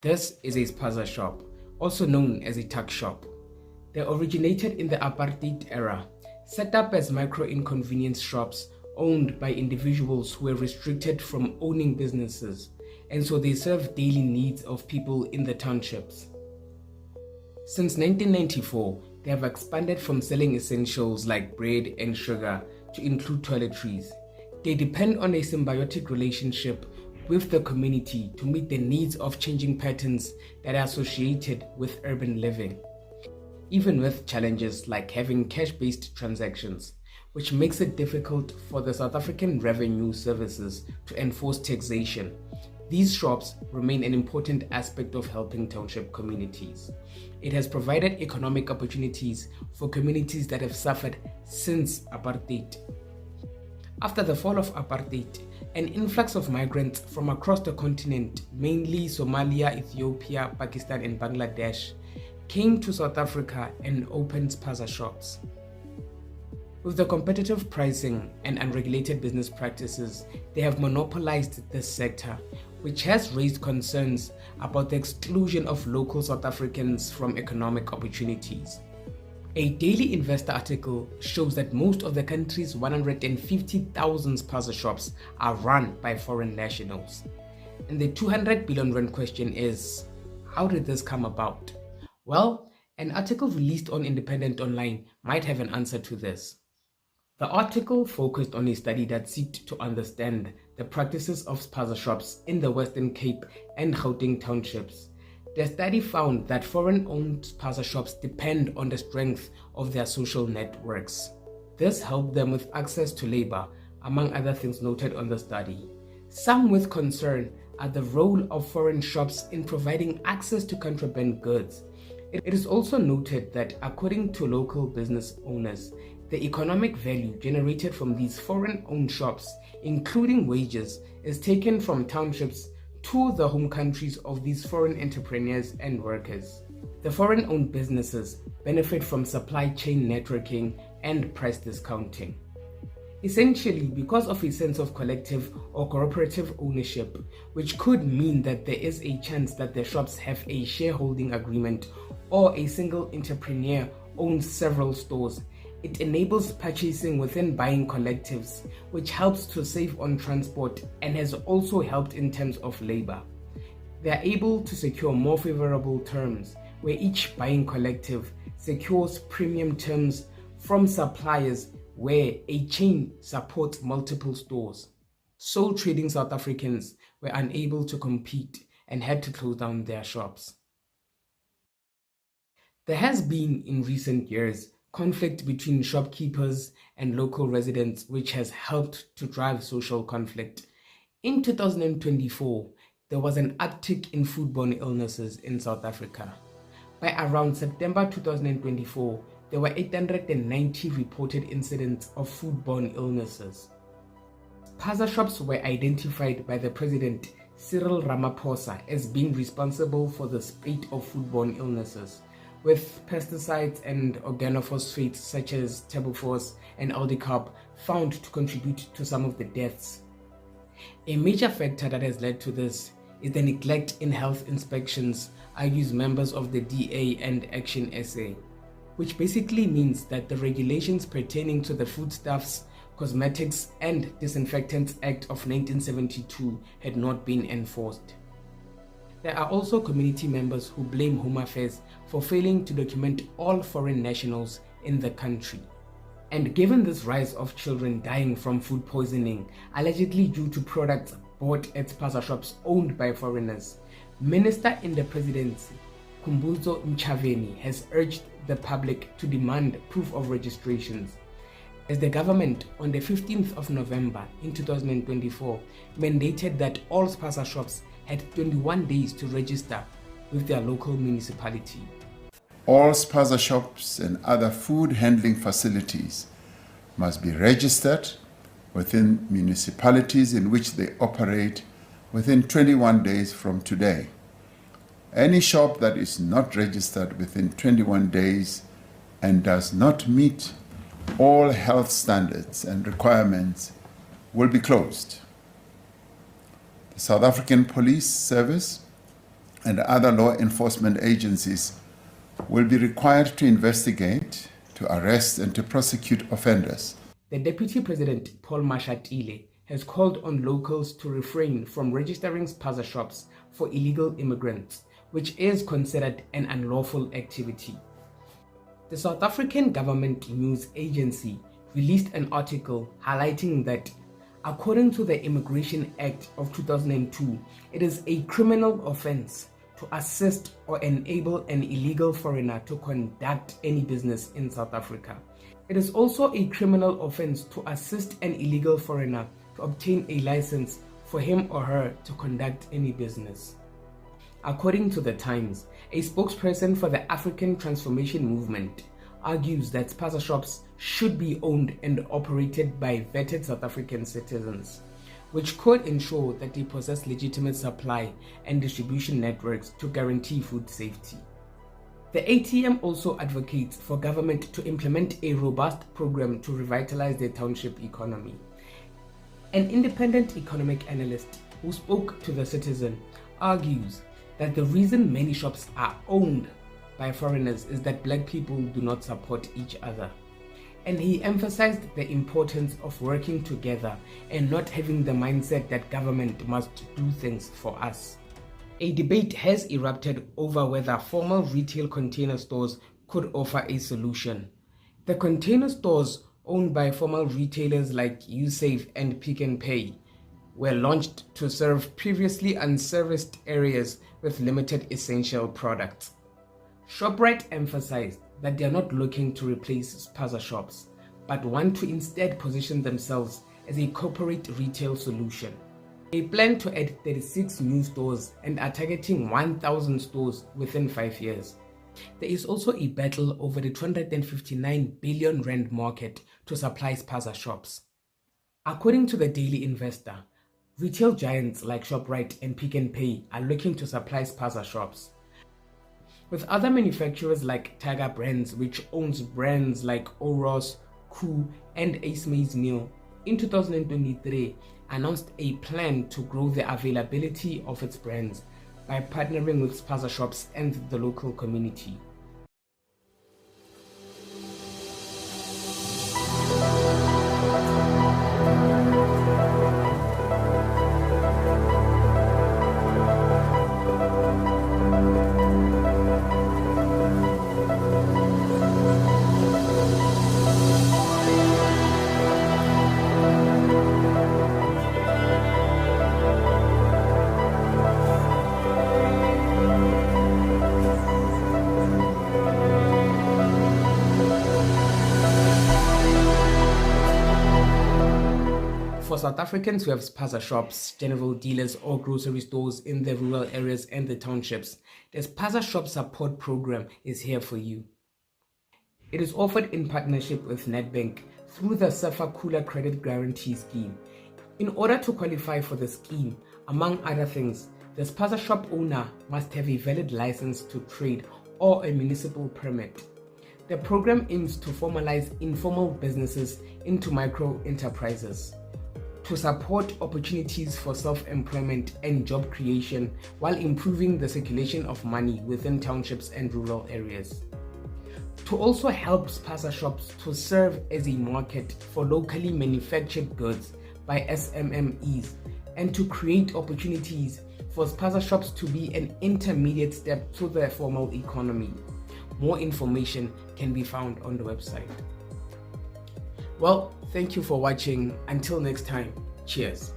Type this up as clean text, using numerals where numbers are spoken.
This is a SPAZA shop, also known as a tuck shop. They originated in the apartheid era, set up as micro-inconvenience shops owned by individuals who were restricted from owning businesses, and so they serve daily needs of people in the townships. Since 1994, they have expanded from selling essentials like bread and sugar to include toiletries. They depend on a symbiotic relationship with the community to meet the needs of changing patterns that are associated with urban living, even with challenges like having cash-based transactions, which makes it difficult for the South African Revenue Services to enforce taxation. These shops remain an important aspect of helping township communities. It has provided economic opportunities for communities that have suffered since apartheid. After the fall of apartheid, an influx of migrants from across the continent, mainly Somalia, Ethiopia, Pakistan, and Bangladesh, came to South Africa and opened SPAZA shops. With the competitive pricing and unregulated business practices, they have monopolized this sector, which has raised concerns about the exclusion of local South Africans from economic opportunities. A Daily Investor article shows that most of the country's 150,000 SPAZA shops are run by foreign nationals. And the 200 billion rand question is, how did this come about? Well, an article released on Independent Online might have an answer to this. The article focused on a study that sought to understand the practices of SPAZA shops in the Western Cape and Gauteng townships. The study found that foreign-owned SPAZA shops depend on the strength of their social networks. This helped them with access to labor, among other things noted on the study. Some with concern are the role of foreign shops in providing access to contraband goods. It is also noted that according to local business owners, the economic value generated from these foreign-owned shops, including wages, is taken from townships to the home countries of these foreign entrepreneurs and workers. The foreign-owned businesses benefit from supply chain networking and price discounting. Essentially, because of a sense of collective or cooperative ownership, which could mean that there is a chance that the shops have a shareholding agreement or a single entrepreneur owns several stores, it enables purchasing within buying collectives, which helps to save on transport and has also helped in terms of labor. They are able to secure more favorable terms, where each buying collective secures premium terms from suppliers where a chain supports multiple stores. Sole trading South Africans were unable to compete and had to close down their shops. There has been, in recent years, conflict between shopkeepers and local residents, which has helped to drive social conflict. In 2024, there was an uptick in foodborne illnesses in South Africa. By around September 2024, there were 890 reported incidents of foodborne illnesses. SPAZA shops were identified by the President Cyril Ramaphosa as being responsible for the spate of foodborne illnesses, with pesticides and organophosphates such as tabufos and aldicarb found to contribute to some of the deaths. A major factor that has led to this is the neglect in health inspections, argues members of the DA and Action SA, which basically means that the regulations pertaining to the Foodstuffs, Cosmetics and Disinfectants Act of 1972 had not been enforced. There are also community members who blame Home Affairs for failing to document all foreign nationals in the country. And given this rise of children dying from food poisoning, allegedly due to products bought at SPAZA shops owned by foreigners, Minister in the Presidency, Khumbudzo Ntshavheni, has urged the public to demand proof of registrations, as the government on the 15th of November in 2024 mandated that all SPAZA shops had 21 days to register with their local municipality. All SPAZA shops and other food handling facilities must be registered within municipalities in which they operate within 21 days from today. Any shop that is not registered within 21 days and does not meet all health standards and requirements will be closed. The South African Police Service and other law enforcement agencies will be required to investigate, to arrest, and to prosecute offenders. The Deputy President, Paul Mashatile, has called on locals to refrain from registering SPAZA shops for illegal immigrants, which is considered an unlawful activity. The South African Government News Agency released an article highlighting that, according to the Immigration Act of 2002, it is a criminal offense to assist or enable an illegal foreigner to conduct any business in South Africa. It is also a criminal offense to assist an illegal foreigner to obtain a license for him or her to conduct any business. According to The Times, a spokesperson for the African Transformation Movement argues that SPAZA shops should be owned and operated by vetted South African citizens, which could ensure that they possess legitimate supply and distribution networks to guarantee food safety. The ATM also advocates for government to implement a robust program to revitalize the township economy. An independent economic analyst who spoke to The Citizen argues that the reason many shops are owned by foreigners is that black people do not support each other. And he emphasized the importance of working together and not having the mindset that government must do things for us. A debate has erupted over whether formal retail container stores could offer a solution. The container stores owned by formal retailers like USAFE and Pick n Pay were launched to serve previously unserviced areas with limited essential products. Shoprite emphasized that they are not looking to replace SPAZA shops, but want to instead position themselves as a corporate retail solution. They plan to add 36 new stores and are targeting 1,000 stores within 5 years. There is also a battle over the 259 billion rand market to supply SPAZA shops. According to the Daily Investor, retail giants like Shoprite and Pick n Pay are looking to supply SPAZA shops, with other manufacturers like Tiger Brands, which owns brands like Oros, Koo, and Ace Maize Meal, in 2023 announced a plan to grow the availability of its brands by partnering with SPAZA shops and the local community. For South Africans who have SPAZA shops, general dealers or grocery stores in the rural areas and the townships, the SPAZA Shop Support Program is here for you. It is offered in partnership with Nedbank through the SAFA Cooler Credit Guarantee Scheme. In order to qualify for the scheme, among other things, the SPAZA shop owner must have a valid license to trade or a municipal permit. The program aims to formalize informal businesses into micro enterprises, to support opportunities for self-employment and job creation while improving the circulation of money within townships and rural areas. To also help SPAZA shops to serve as a market for locally manufactured goods by SMMEs, and to create opportunities for SPAZA shops to be an intermediate step to the formal economy. More information can be found on the website. Well, thank you for watching. Until next time, cheers.